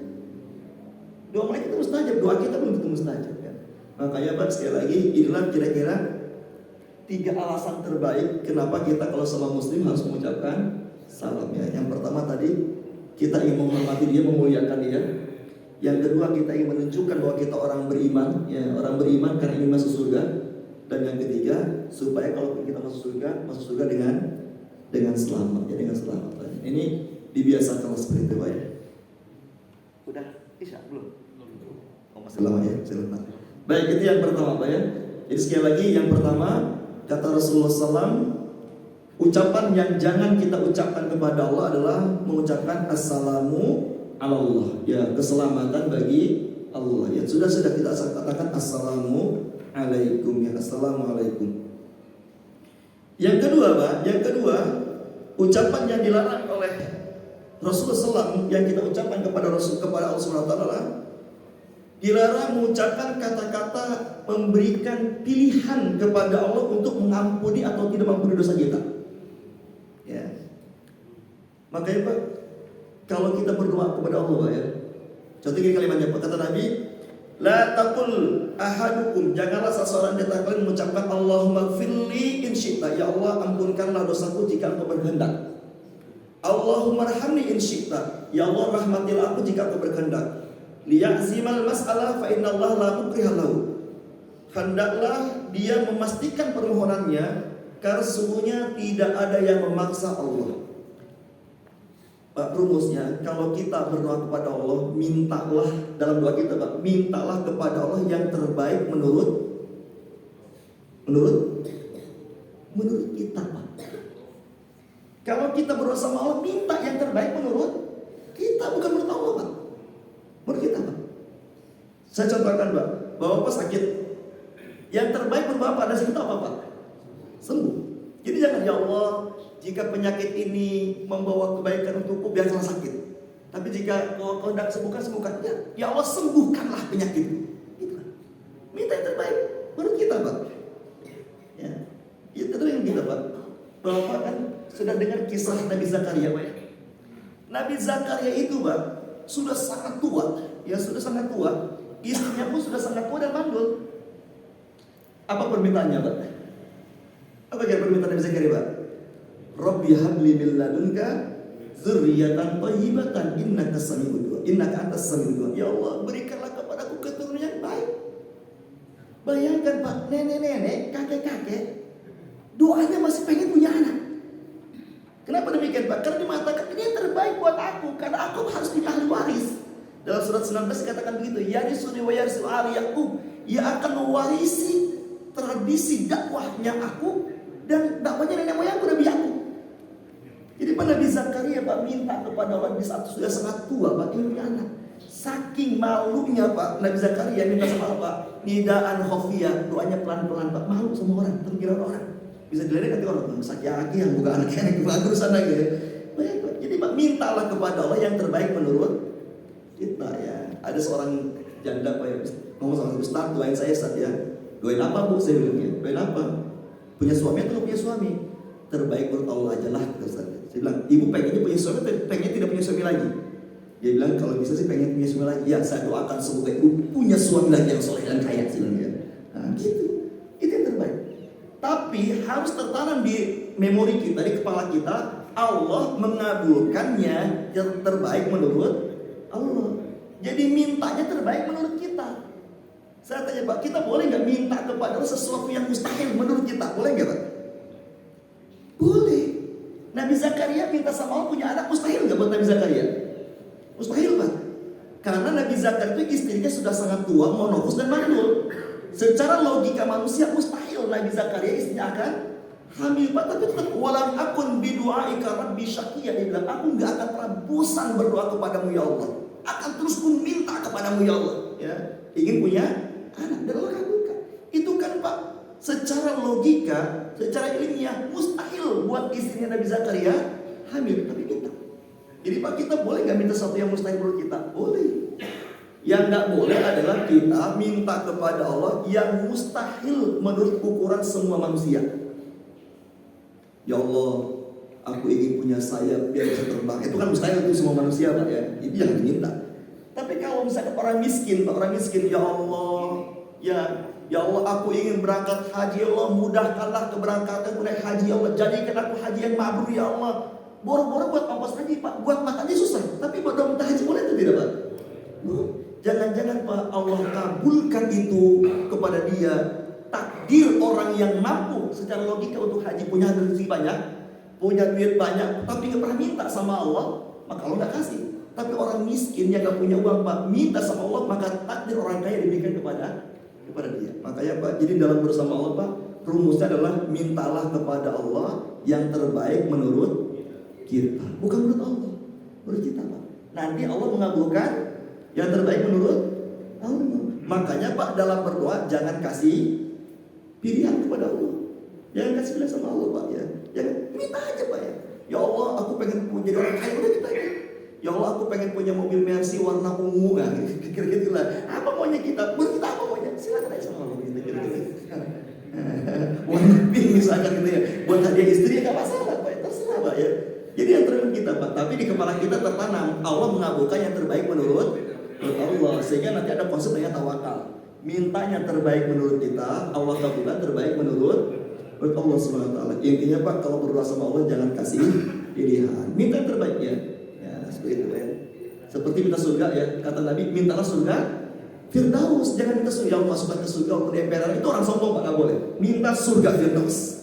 Doa mereka itu mustajab, doa kita belum tentu mustajab ya. Makanya, Pak, sekali lagi inilah kira-kira 3 alasan terbaik kenapa kita kalau sama muslim harus mengucapkan salam ya. Yang pertama tadi, kita ingin menghormati dia, memuliakan dia. Yang kedua, kita ingin menunjukkan bahwa kita orang beriman ya, orang beriman karena ingin masuk surga. Dan yang ketiga, supaya kalau kita masuk surga dengan selamat ya, dengan selamat. Ini dibiasakan seperti itu, Pak ya. Udah Isya belum? Oh, masih lama ya, silakan. Baik, itu yang pertama, Pak ya. Jadi sekali lagi yang pertama, kata Rasulullah SAW, ucapan yang jangan kita ucapkan kepada Allah adalah mengucapkan assalamu ala Allah ya, keselamatan bagi Allah ya. Sudah kita katakan assalamu alaikum ya, assalamualaikum. Yang kedua, Pak, ucapan yang dilarang oleh Rasulullah SAW yang kita ucapkan kepada Allah Subhanahu wa taala, dilarang mengucapkan kata-kata memberikan pilihan kepada Allah untuk mengampuni atau tidak mengampuni dosa kita. Ya. Makanya, Pak, kalau kita berdoa kepada Allah, Pak ya. Contoh ini kalimatnya, Pak, kata Nabi, la taqul ahadukum, janganlah seseorang di antara kalian mengucapkan Allahumma gfirli in syi'ta, ya Allah ampunkanlah dosaku jika Engkau berkehendak. Allahumma arhamni in syi'ta, ya Allah rahmatilah aku jika Engkau berkehendak. Liya'zimal mas'alah fa innallaha la mukriha lahu. Hendaklah dia memastikan permohonannya karena sesungguhnya tidak ada yang memaksa Allah. Pak, rumusnya kalau kita berdoa kepada Allah, mintalah dalam doa kita, Pak, mintalah kepada Allah yang terbaik menurut kita, Pak. Kalau kita berdoa sama Allah, minta yang terbaik menurut kita, bukan menurut Allah, Pak. Menurut kita, Pak. Saya contohkan, Pak, bahwa Bapak sakit, yang terbaik menurut Bapak pada saat itu apa, Pak? Sembuh. Jadi jangan, ya Allah, jika penyakit ini membawa kebaikan untukku, biarlah sakit. Tapi jika kau hendak sembuhkan, ya Allah sembuhkanlah penyakit. Gitu kan. Minta yang terbaik menurut kita, Pak. Ya, itu yang kita, Pak. Bapak kan sudah dengar kisah Nabi Zakaria, Pak. Nabi Zakaria itu, Pak, sudah sangat tua. Ya, sudah sangat tua. Istrinya pun sudah sangat tua dan mandul. Apa permintaannya, Pak? Apa kira permintaan Nabi Zakaria, Pak? Rabbi habli min ladunka dzurriyyatan thayyibatan innaka sami'ud du'a. Innaka antas sami'ud du'a. Ya Allah, berikanlah kepadaku keturunan yang baik. Bayangkan Pak, nenek-nenek, kakek-kakek, doanya masih pengen punya anak. Kenapa demikian Pak? Karena dimatakan ini yang terbaik buat aku, karena aku harus punya ahli waris. Dalam surat 19 dikatakan begitu, yarisuni wa yarisu ali Yaqub, ia akan mewarisi tradisi dakwahnya aku dan dakwahnya nenek moyangku Nabi Yakub. Jadi Pak Nabi Zakaria Pak minta kepada Allah di saat sudah sangat tua Pak ingin punya anak. Saking malunya Pak Nabi Zakaria minta sama Allah Pak, nidaan khafiyah, doanya pelan-pelan Pak, malu sama orang, terkira orang. Bisa dilihat nanti orang sakit yang bukan anaknya yang bagus sana gitu. Baik Pak. Jadi Pak mintalah kepada Allah yang terbaik menurut kita ya. Ada seorang janda Pak ya, ngomong sama Ustaz, doain saya Ustaz ya. Doain apa Bu? Saya bilang ya, doain apa? Punya suami atau punya suami? Terbaik menurut Allah aja lah Ustaz. Saya bilang, ibu pengennya punya suami atau pengen tidak punya suami lagi? Dia bilang kalau bisa sih pengen punya suami lagi. Ya saya doakan semoga ibu punya suami lagi yang soleh dan kaya sih ya. Nah, gitu. Itu yang terbaik. Tapi harus tertanam di memori kita, di kepala kita, Allah mengabulkannya yang terbaik menurut Allah. Jadi mintanya terbaik menurut kita. Saya tanya Pak, kita boleh nggak minta kepada Allah sesuatu yang mustahil menurut kita? Boleh nggak Pak? Boleh. Nabi Zakaria minta sama Allah punya anak, mustahil nggak buat Nabi Zakaria? Mustahil Pak. Karena Nabi Zakaria itu istrinya sudah sangat tua, monofus dan mandul. Secara logika manusia mustahil Nabi Zakaria istrinya akan hamil Pak. Tapi tetap walam akun bidu'aika rabbi syaqiyya. Dia bilang aku nggak akan pernah bosan berdoa kepadamu ya Allah. Akan terus ku minta kepadamu ya Allah. Ya, ingin punya anak dan Allah kabulkan. Itu kan Pak, secara logika, secara ilmiah mustahil buat istrinya Nabi Zakaria hamil, tapi minta. Jadi Pak, kita boleh nggak minta sesuatu yang mustahil menurut kita? Boleh. Yang nggak boleh adalah kita minta kepada Allah yang mustahil menurut ukuran semua manusia. Ya Allah, aku ingin punya sayap biar bisa terbang. Itu kan mustahil untuk semua manusia Pak ya. Itu yang diminta. Tapi kalau misalkan orang miskin, Pak, orang miskin, ya Allah, ya Allah, aku ingin berangkat haji, ya Allah, mudahkanlah keberangkatan naik haji, ya Allah, jadikan aku haji yang mabrur, ya Allah. Boro-boro buat ongkos haji Pak, buat makannya susah, tapi buat minta haji boleh atau tidak Pak? Jangan-jangan Pak Allah kabulkan itu kepada dia. Takdir orang yang mampu secara logika untuk haji, punya rezeki banyak, punya duit banyak, tapi nggak pernah minta sama Allah, maka Allah nggak kasih. Tapi orang miskin yang gak punya uang Pak, minta sama Allah, maka takdir orang kaya diberikan kepada dia. Makanya Pak, jadi dalam bersama Allah Pak, rumusnya adalah mintalah kepada Allah yang terbaik menurut kita, bukan menurut Allah, menurut kita Pak. Nanti Allah mengabulkan yang terbaik menurut Allah. Makanya Pak, dalam berdoa jangan kasih pilihan kepada Allah, jangan kasih pilihan sama Allah Pak ya. Jangan, minta aja Pak ya. Ya Allah, aku pengen jadi orang kaya, udah kita aja. Ya Allah, aku pengen punya mobil Mercy warna ungu, kan? Kira-kira gitu lah. Apa maunya kita? Menurut kita apa maunya? Silakan aja sama Allah kita kira-kira. Warna pink misalkan gitu ya. Buat hadiah istri ya nggak masalah, Pak. Terserah Pak ya. Jadi yang terbaik kita Pak. Tapi di kepala kita tertanam Allah mengabulkan yang terbaik menurut Allah. Sehingga nanti ada konsep namanya tawakal. Minta yang terbaik menurut kita, Allah kabulkan terbaik menurut Allah Subhanahu Wa Taala. Intinya Pak, kalau berdoa sama Allah jangan kasih pilihan. Minta yang terbaiknya. Seperti itu ya. Seperti minta surga ya, kata Nabi, mintalah surga Firdaus, jangan minta surga Allah masukkan ke surga untuk emperan, itu orang sombong Pak, nggak boleh. Minta surga Firdaus.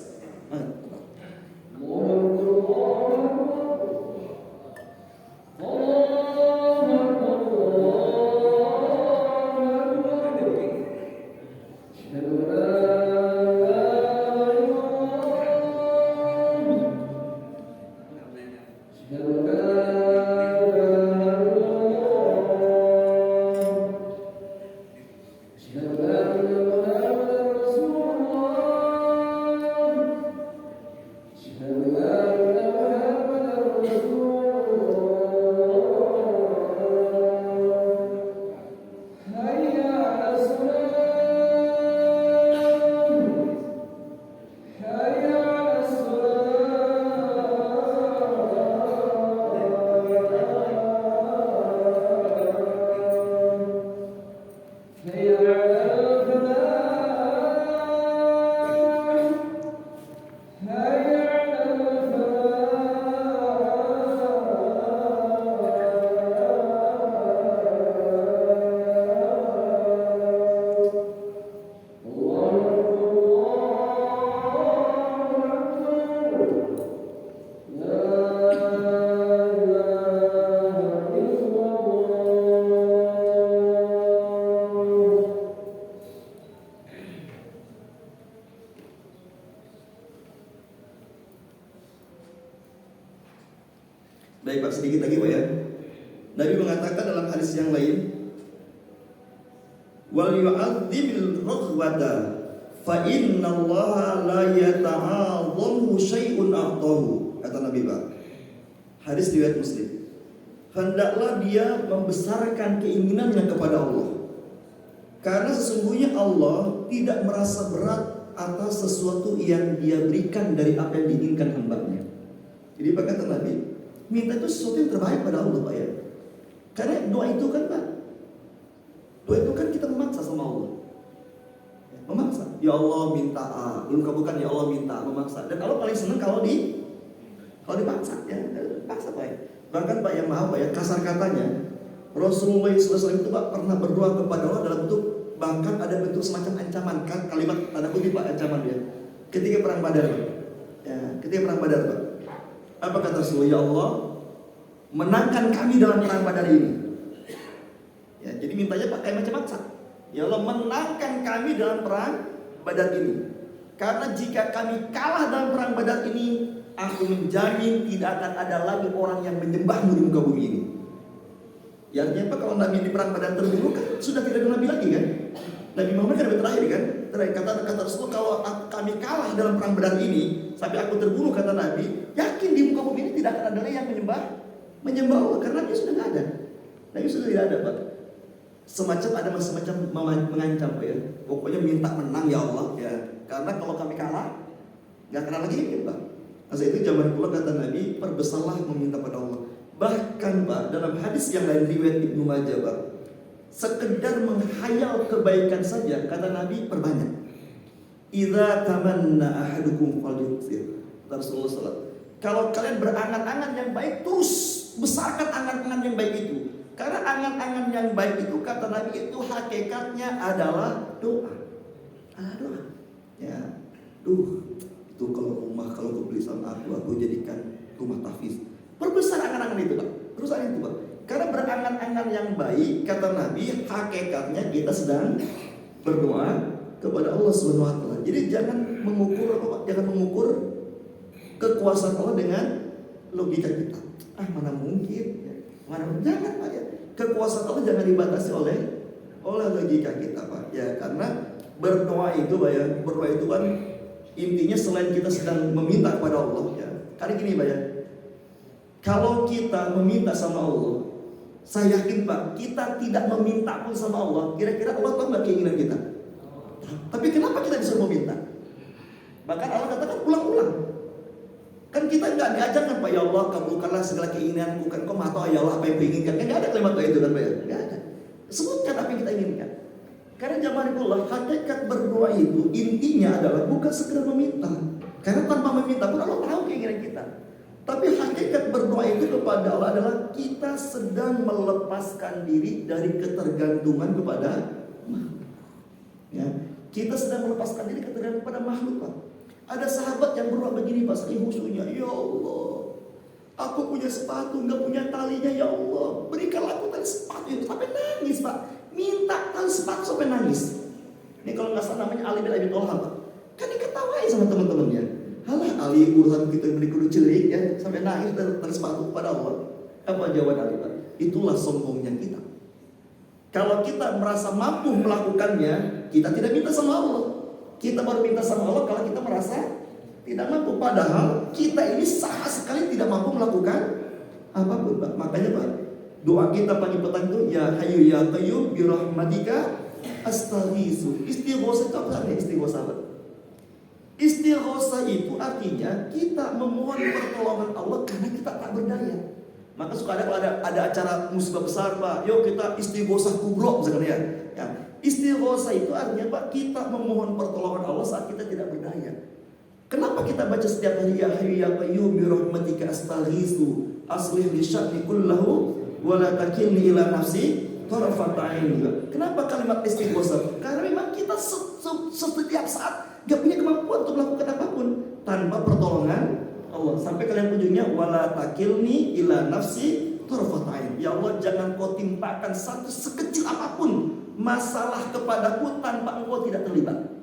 Baik Pak, sedikit lagi Pak ya. Nabi mengatakan dalam hadis yang lain, wal yu'adzimil rughwata fa innallaha la yata'adhamu syai'un a'tahu. Kata Nabi Pak. Hadis riwayat Muslim. Hendaklah dia membesarkan keinginannya kepada Allah. Karena sesungguhnya Allah tidak merasa berat atas sesuatu yang dia berikan dari apa yang diinginkan hamba-Nya. Jadi Pak, kata Nabi, minta itu sesuatu yang terbaik pada Allah Pak ya. Karena doa itu kan Pak, doa itu kan kita memaksa sama Allah. Memaksa. Ya Allah minta A, belum kabulkan ya Allah minta, memaksa. Dan Allah paling senang kalau dipaksa ya, paksa Pak ya. Bahkan Pak yang maaf Pak ya, kasar katanya Rasulullah SAW itu Pak pernah berdoa kepada Allah dalam bentuk, bahkan ada bentuk semacam ancaman, kan kalimat tanda kutip Pak, ancaman dia ketika perang Badar Pak. Ya, ketika perang Badar Pak, apa kata Rasulullah? Ya Allah, menangkan kami dalam perang Badar ini. Ya, jadi mintanya pakai macam-macam. Ya Allah, menangkan kami dalam perang Badar ini. Karena jika kami kalah dalam perang Badar ini, aku menjamin tidak akan ada lagi orang yang menyembahmu di muka bumi ini. Ya artinya apa? Kalau Nabi di perang Badar terbunuh kan sudah tidak ada Nabi lagi kan? Nabi Muhammad kan terakhir kan? Kata Rasulullah, kalau kami kalah dalam perang Badar ini sampai aku terbunuh, kata Nabi, yakin di muka bumi ini tidak akan ada lagi yang menyembah Allah, karena Nabi sudah tidak ada. Nabi sudah tidak ada Pak. Semacam mengancam Pak ya. Pokoknya minta menang ya Allah ya. Karena kalau kami kalah nggak akan lagi menyembah. Masa itu zaman pula kata Nabi, perbesarlah meminta pada Allah. Bahkan Pak, dalam hadis yang lain riwayat Ibnu Majah Pak, sekedar menghayal kebaikan saja, kata Nabi, perbanyak. Idza tamanna ahadukum falyukthir. Rasulullah SAW, kalau kalian berangan-angan yang baik, terus besarkan angan-angan yang baik itu. Karena angan-angan yang baik itu, kata Nabi, itu hakikatnya adalah doa. Doa. Ya, itu kalau rumah, kalau kebelisan aku jadikan rumah tahfiz. Perbesar angan-angan itu Pak. Terus itu Pak. Karena berangan-angan yang baik, kata Nabi, hakikatnya kita sedang berdoa kepada Allah Subhanahu wa taala. Jadi jangan mengukur apa Pak? Jangan mengukur kekuasaan Allah dengan logika kita. Mana mungkin ya. Jangan Pak ya. Kekuasaan Allah jangan dibatasi oleh logika kita Pak. Ya, karena berdoa itu Pak ya. Berdoa itu kan intinya selain kita sedang meminta kepada Allah ya. Karena gini Pak ya. Kalau kita meminta sama Allah, saya yakin Pak, kita tidak meminta pun sama Allah, kira-kira Allah tahu nggak keinginan kita? Tapi kenapa kita bisa meminta? Bahkan Allah katakan ulang-ulang. Kan kita nggak diajarkan Pak, ya Allah kabulkanlah segala keinginanku, kan kau maha tahu ya Allah apa yang kuinginkan. Kan nggak ada kalimat itu kan Pak ya? Nggak ada. Sebutkan apa yang kita inginkan. Karena jazakumullah, hakikat berdoa itu intinya adalah bukan sekedar meminta. Karena tanpa meminta pun Allah tahu keinginan kita. Tapi hakikat berdoa itu kepada Allah adalah kita sedang melepaskan diri dari ketergantungan kepada makhluk. Ya, kita sedang melepaskan diri ketergantungan kepada makhluk Pak. Ada sahabat yang berdoa begini Pak, saking khusyuknya, ya Allah, aku punya sepatu nggak punya talinya, ya Allah, berikanlah aku tali sepatu itu. Sampai nangis Pak, minta tali sepatu sampai nangis. Ini kalau nggak salah namanya Ali bin Abi Thalib Pak. Kan diketawain sama teman-temannya. Halah Ali, urusan kita beli kudu celik ya, sampai nangis dan sepatu kepada Allah. Apa jawaban Ali Pak? Itulah sombongnya kita. Kalau kita merasa mampu melakukannya, kita tidak minta sama Allah. Kita baru minta sama Allah kalau kita merasa tidak mampu. Padahal kita ini sama sekali tidak mampu melakukan apapun Pak. Makanya Pak, doa kita pagi petang itu, ya Hayyu ya Qayyum bi rahmatika astaghiitsu. Istighosa itu apa? Istighosa Pak. Istighosa itu artinya kita memohon pertolongan Allah karena kita tak berdaya. Maka suka ada kalau ada acara musibah besar Pak, yuk kita istighosa kubro misalkan ya. Istighosa itu artinya Pak, kita memohon pertolongan Allah saat kita tidak berdaya. Kenapa kita baca setiap hari ya Hayyu ya Qayyum bi rahmatika astaghiitsu aslih li sya'ni kullahu wa la takilni ila nafsi tarafata ain. Kenapa kalimat istighosa? Karena memang kita setiap saat gak punya kemampuan untuk melakukan apapun tanpa pertolongan Allah. Sampai kalian ujungnya wala takilni ila nafsi tarfatain. Ya Allah, jangan kau timpakan satu sekecil apapun masalah kepadaku tanpa engkau tidak terlibat.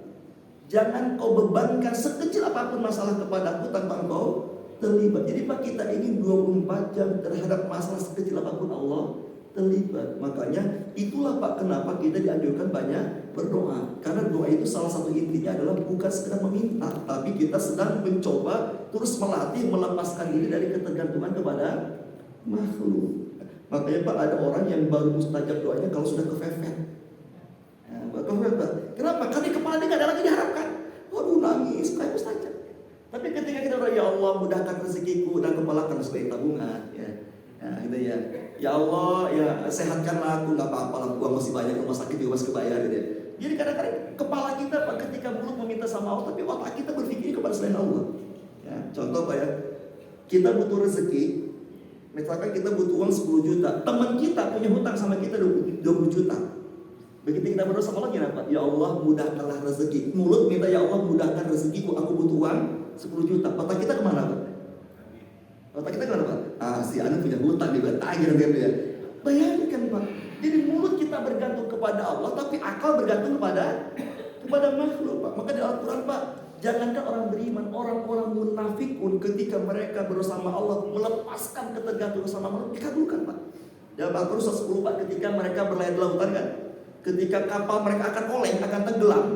Jangan kau bebankan sekecil apapun masalah kepadaku tanpa engkau terlibat. Jadi Pak, kita ini 24 jam terhadap masalah sekecil apapun Allah terlibat. Makanya itulah Pak kenapa kita dianjurkan banyak berdoa. Karena doa itu salah satu intinya adalah bukan sekedar meminta, tapi kita sedang mencoba terus melatih melepaskan diri dari ketergantungan kepada makhluk. Makanya Pak, ada orang yang baru mustajab doanya kalau sudah kepepet. Kenapa? Karena kepala dia gak ada lagi diharapkan. Waduh, nangis kayak mustajab. Tapi ketika kita berdoa, ya Allah mudahkan rezekiku dan kepalakan sebagai tabungan, gitu ya. Ya Allah, ya sehatkanlah aku, nggak apa-apa lah, uang masih banyak, rumah sakit juga masih kebayar, gitu ya. Jadi kadang-kadang kepala kita Pak ketika mulut meminta sama Allah, tapi otak kita berpikir kepada selain Allah. Ya, contoh Pak ya, kita butuh rezeki, misalkan kita butuh uang 10 juta, teman kita punya hutang sama kita 20 juta. Begitu kita berdoa sama Allah gimana Pak? Ya Allah mudahkanlah rezeki. Mulut minta ya Allah mudahkan rezekiku, aku butuh uang 10 juta. Otak kita kemana Pak? Otak kita kemana Pak? Si Anu punya hutang dibatagih nanti ya. Bayangkan Pak. Jadi mulut kita bergantung kepada Allah, tapi akal bergantung kepada makhluk Pak. Maka di Al-Quran Pak, jangankan orang beriman, orang-orang munafik pun ketika mereka bersama Allah melepaskan ketergantungan sama makhluk dikabulkan Pak. Dalam Al-Quran 10 Pak, ketika mereka berlayar di lautan kan, ketika kapal mereka akan oleng, akan tenggelam,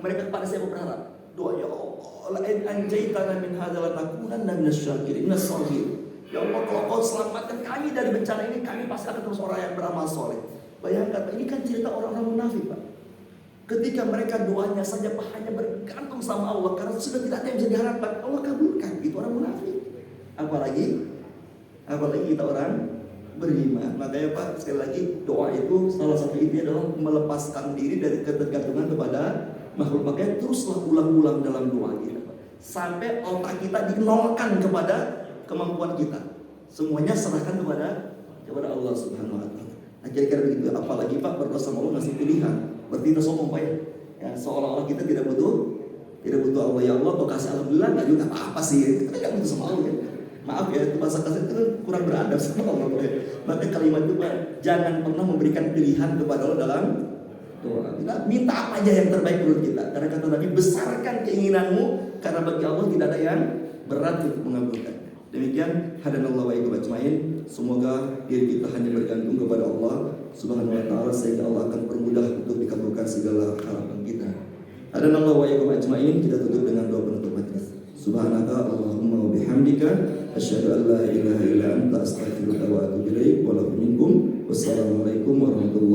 mereka kepada siapa berharap? Doa ya Allah, la in anjaytana min hadzal lanakunanna minasy-syakirin as-sabirin. Ya Allah, kalau Kau selamatkan kami dari bencana ini, kami pasti akan terus orang yang beramal soleh. Bayangkan, ini kan cerita orang-orang munafik Pak. Ketika mereka doanya saja hanya bergantung sama Allah, karena sudah tidak ada yang bisa diharapkan, Allah kabulkan. Itu orang munafik. Apalagi kita orang beriman. Makanya Pak, sekali lagi doa itu salah satu intinya adalah melepaskan diri dari ketergantungan kepada makhluk. Makanya teruslah ulang-ulang dalam doa kita Pak, sampai otak kita dinolkan kepada kemampuan kita. Semuanya serahkan kepada Allah Subhanahu wa taala. Nah, kira-kira begitu. Apalagi Pak berdoa sama Allah ngasih pilihan. Berarti kita sombong Pak ya. Seolah-olah kita tidak butuh Allah. Ya Allah, Kau kasih alhamdulillah enggak juga apa-apa sih. Kita enggak butuh sama Allah ya. Maaf ya, itu bahasa kasih itu kurang beradab sama Allah. Maka kalimat itu Pak, jangan pernah memberikan pilihan kepada Allah dalam doa. Kita minta apa aja yang terbaik menurut kita. Karena kata Nabi, besarkan keinginanmu, karena bagi Allah tidak ada yang berat untuk mengabulkan. Demikian, hadanallahu wa iyyakum ajmain. Semoga diri kita hanya bergantung kepada Allah Subhanahu wa taala, sehingga Allah akan permudah untuk dikabulkan segala harapan kita. Hadanallahu wa iyyakum ajmain. Kita tutup dengan doa penutup majelis. Subhanaka Allahumma wa bihamdika asyhadu an la ilaha illa anta astaghfiruka wa atubu ilaik. Wa lakum minkum. Wassalamualaikum warahmatullahi wabarakatuh.